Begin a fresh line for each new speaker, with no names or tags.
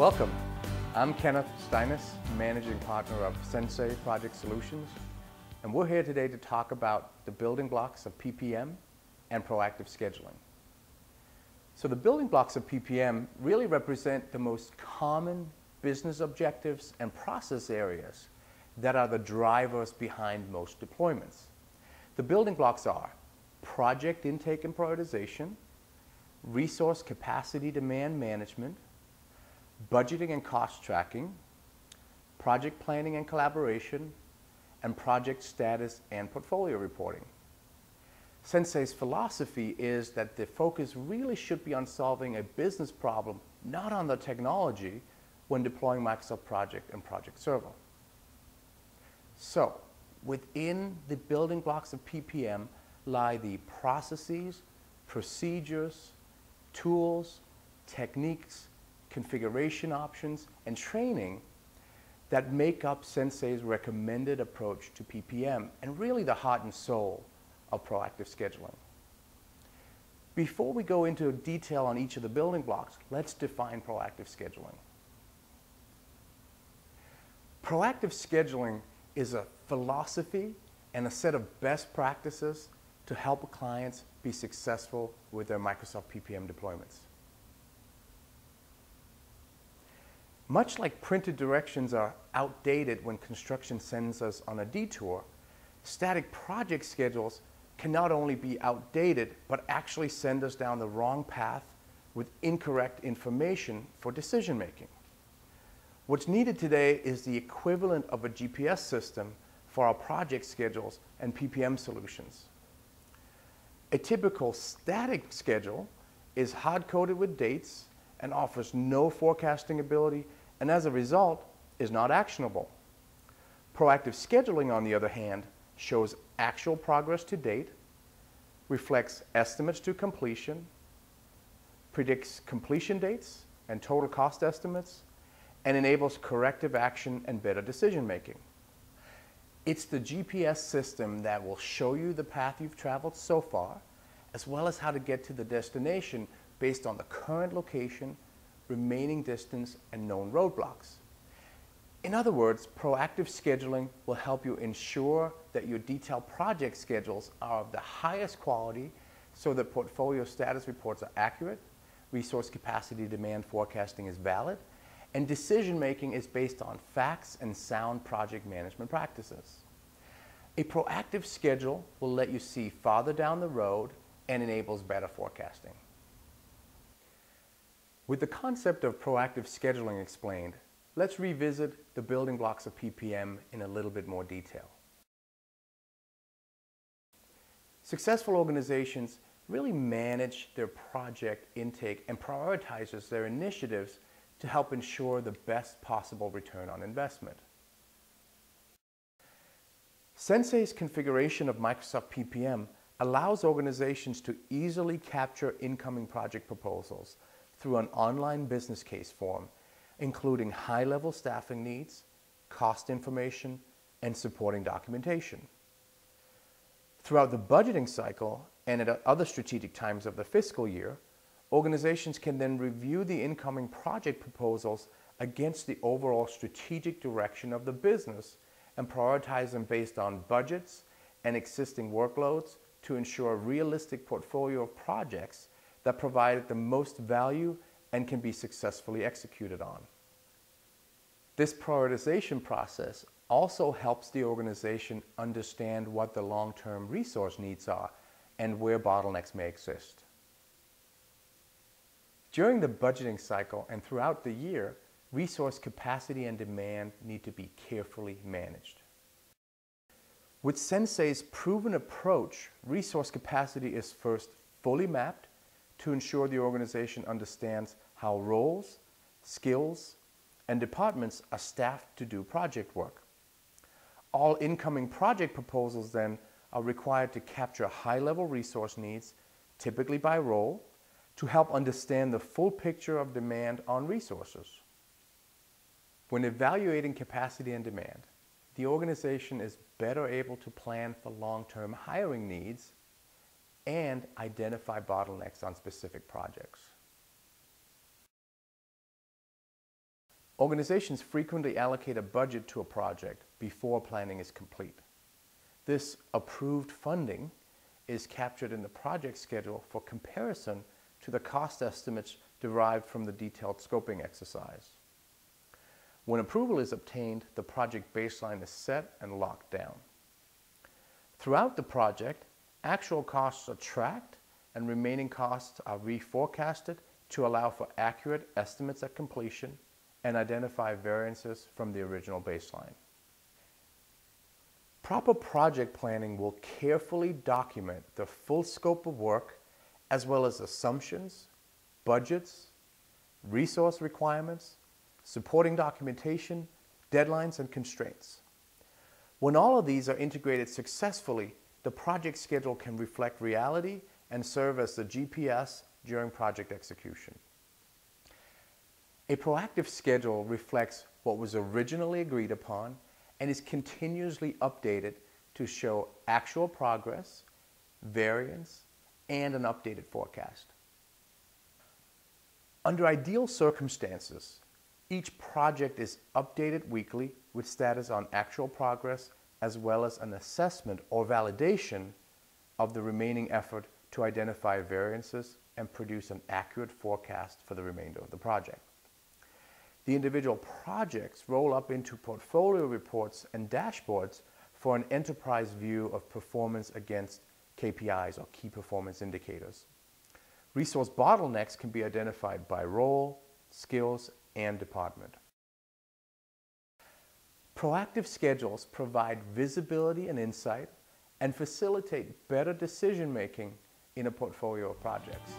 Welcome. I'm Kenneth Steinis, Managing Partner of Sensei Project Solutions, and we're here today to talk about the building blocks of PPM and proactive scheduling. So the building blocks of PPM really represent the most common business objectives and process areas that are the drivers behind most deployments. The building blocks are project intake and prioritization, resource capacity demand management, budgeting and cost tracking, project planning and collaboration, and project status and portfolio reporting. Sensei's philosophy is that the focus really should be on solving a business problem, not on the technology, when deploying Microsoft Project and Project Server. So, within the building blocks of PPM lie the processes, procedures, tools, techniques, configuration options, and training that make up Sensei's recommended approach to PPM and really the heart and soul of proactive scheduling. Before we go into detail on each of the building blocks, let's define proactive scheduling. Proactive scheduling is a philosophy and a set of best practices to help clients be successful with their Microsoft PPM deployments. Much like printed directions are outdated when construction sends us on a detour, static project schedules can not only be outdated, but actually send us down the wrong path with incorrect information for decision making. What's needed today is the equivalent of a GPS system for our project schedules and PPM solutions. A typical static schedule is hard-coded with dates and offers no forecasting ability, and as a result, is not actionable. Proactive scheduling, on the other hand, shows actual progress to date, reflects estimates to completion, predicts completion dates and total cost estimates, and enables corrective action and better decision making. It's the GPS system that will show you the path you've traveled so far, as well as how to get to the destination based on the current location, remaining distance, and known roadblocks. In other words, proactive scheduling will help you ensure that your detailed project schedules are of the highest quality so that portfolio status reports are accurate, resource capacity demand forecasting is valid, and decision making is based on facts and sound project management practices. A proactive schedule will let you see farther down the road and enables better forecasting. With the concept of proactive scheduling explained, let's revisit the building blocks of PPM in a little bit more detail. Successful organizations really manage their project intake and prioritizes their initiatives to help ensure the best possible return on investment. Sensei's configuration of Microsoft PPM allows organizations to easily capture incoming project proposals through an online business case form, including high-level staffing needs, cost information, and supporting documentation. Throughout the budgeting cycle and at other strategic times of the fiscal year, organizations can then review the incoming project proposals against the overall strategic direction of the business and prioritize them based on budgets and existing workloads to ensure a realistic portfolio of projects that provide the most value and can be successfully executed on. This prioritization process also helps the organization understand what the long-term resource needs are and where bottlenecks may exist. During the budgeting cycle and throughout the year, resource capacity and demand need to be carefully managed. With Sensei's proven approach, resource capacity is first fully mapped to ensure the organization understands how roles, skills, and departments are staffed to do project work. All incoming project proposals then are required to capture high-level resource needs, typically by role, to help understand the full picture of demand on resources. When evaluating capacity and demand, the organization is better able to plan for long-term hiring needs and identify bottlenecks on specific projects. Organizations frequently allocate a budget to a project before planning is complete. This approved funding is captured in the project schedule for comparison to the cost estimates derived from the detailed scoping exercise. When approval is obtained, the project baseline is set and locked down. Throughout the project, actual costs are tracked and remaining costs are reforecasted to allow for accurate estimates at completion and identify variances from the original baseline. Proper project planning will carefully document the full scope of work as well as assumptions, budgets, resource requirements, supporting documentation, deadlines, and constraints. When all of these are integrated successfully, the project schedule can reflect reality and serve as the GPS during project execution. A proactive schedule reflects what was originally agreed upon and is continuously updated to show actual progress, variance, and an updated forecast. Under ideal circumstances, each project is updated weekly with status on actual progress as well as an assessment or validation of the remaining effort to identify variances and produce an accurate forecast for the remainder of the project. The individual projects roll up into portfolio reports and dashboards for an enterprise view of performance against KPIs or key performance indicators. Resource bottlenecks can be identified by role, skills, and department. Proactive schedules provide visibility and insight and facilitate better decision-making in a portfolio of projects.